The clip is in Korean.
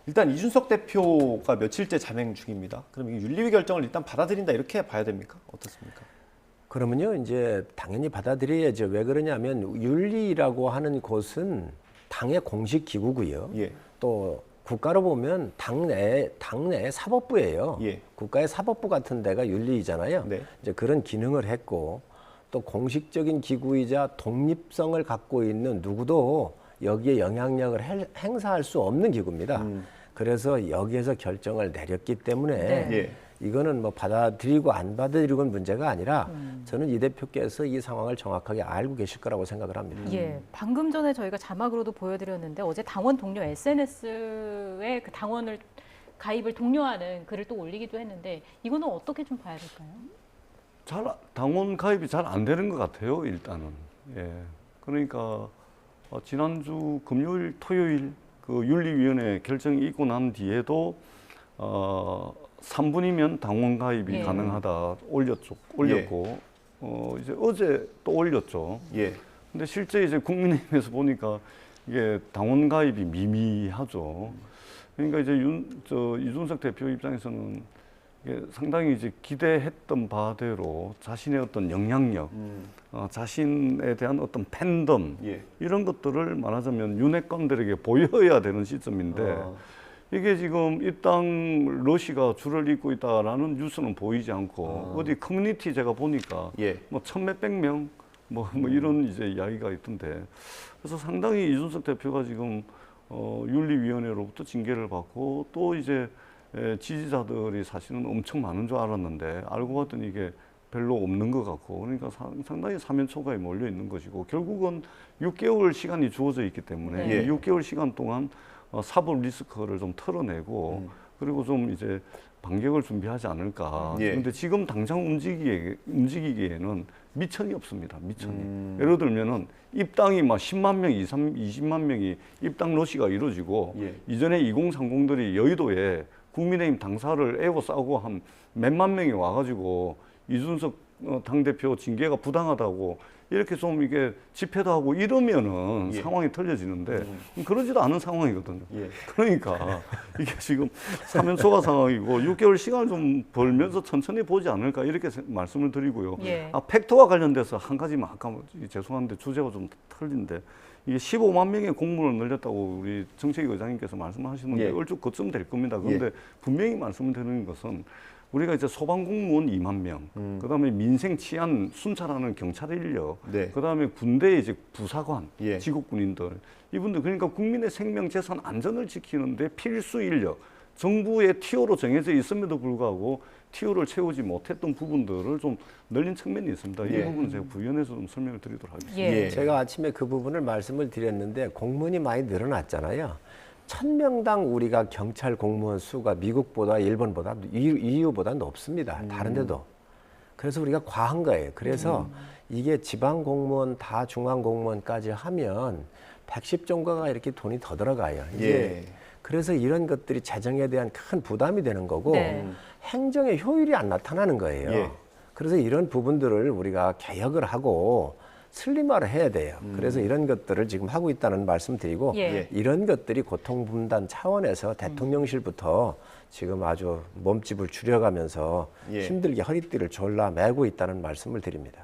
일단 이준석 대표가 며칠째 잠행 중입니다. 그럼 이 윤리위 결정을 일단 받아들인다 이렇게 봐야 됩니까? 어떻습니까? 그러면요, 이제 당연히 받아들여야죠. 왜 그러냐면 윤리라고 하는 곳은 당의 공식 기구고요. 예. 또 국가로 보면 당내 사법부예요. 예. 국가의 사법부 같은 데가 윤리이잖아요. 네. 이제 그런 기능을 했고 또 공식적인 기구이자 독립성을 갖고 있는 누구도 여기에 영향력을 행사할 수 없는 기구입니다. 그래서 여기에서 결정을 내렸기 때문에 네. 예. 이거는 뭐 받아들이고 안 받아들이고는 문제가 아니라 저는 이 대표께서 이 상황을 정확하게 알고 계실 거라고 생각을 합니다. 예, 방금 전에 저희가 자막으로도 보여드렸는데 어제 당원 동료 SNS에 그 당원을 가입을 독려하는 글을 또 올리기도 했는데 이거는 어떻게 좀 봐야 될까요? 당원 가입이 잘 안 되는 것 같아요, 일단은. 예. 그러니까 지난주 금요일, 토요일 그 윤리위원회 결정이 있고 난 뒤에도 3분이면 당원 가입이 예. 가능하다 올렸고 이제 어제 또 올렸죠. 예. 근데 실제 이제 국민의힘에서 보니까 이게 당원 가입이 미미하죠. 그러니까 이제 이준석 대표 입장에서는 이게 상당히 이제 기대했던 바대로 자신의 어떤 영향력, 자신에 대한 어떤 팬덤 예. 이런 것들을 말하자면 윤핵관들에게 보여야 되는 시점인데 이게 지금 입당 러시가 줄을 잇고 있다라는 뉴스는 보이지 않고 어디 커뮤니티 제가 보니까 예. 뭐 천몇백 명 뭐 이런 이제 이야기가 있던데 그래서 상당히 이준석 대표가 지금 윤리위원회로부터 징계를 받고 또 이제 지지자들이 사실은 엄청 많은 줄 알았는데 알고 봤더니 이게 별로 없는 것 같고 그러니까 상당히 사면초가에 몰려 있는 것이고 결국은 6개월 시간이 주어져 있기 때문에 네. 이 6개월 시간 동안 사법 리스크를 좀 털어내고 그리고 좀 이제 반격을 준비하지 않을까. 예. 그런데 지금 당장 움직이기에는 미천이 없습니다. 미천이. 예를 들면은 입당이 막 10만 명, 20만 명이 입당 러시가 이루어지고 예. 이전에 2030들이 여의도에 국민의힘 당사를 에워싸고 한 몇만 명이 와가지고 이준석 당대표 징계가 부당하다고 이렇게 좀 이게 집회도 하고 이러면은 예. 상황이 틀려지는데 그러지도 않은 상황이거든요. 예. 그러니까 이게 지금 사면초가 상황이고 6개월 시간을 좀 벌면서 천천히 보지 않을까 이렇게 말씀을 드리고요. 예. 팩트와 관련돼서 한 가지만 아까 죄송한데 주제가 좀 틀린데 이게 15만 명의 공무원을 늘렸다고 우리 정책위 의장님께서 말씀하시는데 예. 얼추 그쯤 될 겁니다. 그런데 분명히 말씀을 드리는 것은 우리가 이제 소방공무원 2만 명, 그다음에 민생 치안 순찰하는 경찰 인력, 네. 그다음에 군대 이제 부사관, 예. 지국군인들 이분들 그러니까 국민의 생명 재산 안전을 지키는데 필수 인력, 정부의 티오로 정해져 있음에도 불구하고 티오를 채우지 못했던 부분들을 좀 늘린 측면이 있습니다. 예. 이 부분은 제가 부위원회에서 좀 설명을 드리도록 하겠습니다. 예. 예. 제가 아침에 그 부분을 말씀을 드렸는데 공무원이 많이 늘어났잖아요. 1000명당 우리가 경찰 공무원 수가 미국보다 일본보다 EU보다 높습니다. 다른 데도. 그래서 우리가 과한 거예요. 그래서 이게 지방 공무원 다 중앙 공무원까지 하면 110조가 이렇게 돈이 더 들어가요. 이제 예. 그래서 이런 것들이 재정에 대한 큰 부담이 되는 거고 네. 행정의 효율이 안 나타나는 거예요. 예. 그래서 이런 부분들을 우리가 개혁을 하고 슬림화를 해야 돼요. 그래서 이런 것들을 지금 하고 있다는 말씀 드리고 예. 이런 것들이 고통분담 차원에서 대통령실부터 지금 아주 몸집을 줄여가면서 예. 힘들게 허리띠를 졸라 매고 있다는 말씀을 드립니다.